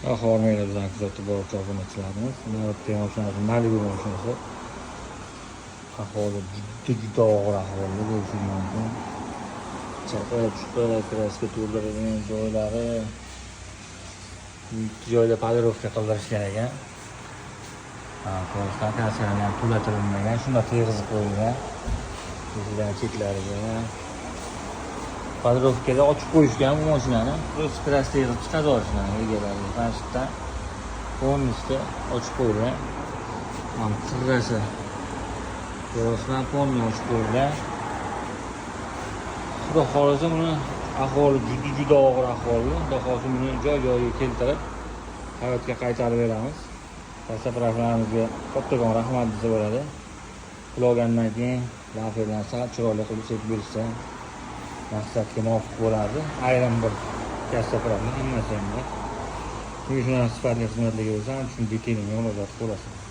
Ahormaylar bilan kuzatib boruvchi obunachilarimiz. Navbatdagi mashinasi Malibu mashinasi. Aholi juda og'ir ahvolda bo'lishi mumkin. Chapa-chupa kraska to'ldirilgan joylari, joyda podirovka qildirishgan ekan. Ko'rishdan kraskalarni ham to'latirilmagan, shunda tegizib qo'yilgan. Eshiklar chetlariga podirovkada ochib qo'yishgan bu mashinani. O'z kraska yig'ib chiqadi olishgan egalari. Pastda polnistda ochib qo'yilgan. Mana qirrasi Yorosdan polni ochib qo'yilgan. Xudo xohlasa buni ahvoli juda og'ir ahvolda. Xudo xohlasa buni joy-joyiga keltirib hayotga qaytarib beramiz. Tasavvurlarimizga kattakon rahmat desa bo'ladi. Qulogandan keyin laferdan sal chiroyli qilib chekib berishsa maqsadga muvofiq bo'lardi. Ayrim bir kassalarning hammasi ham. Shuning uchun sifatli xizmatlarga bo'lsa, shunday keling murojaat qilasiz.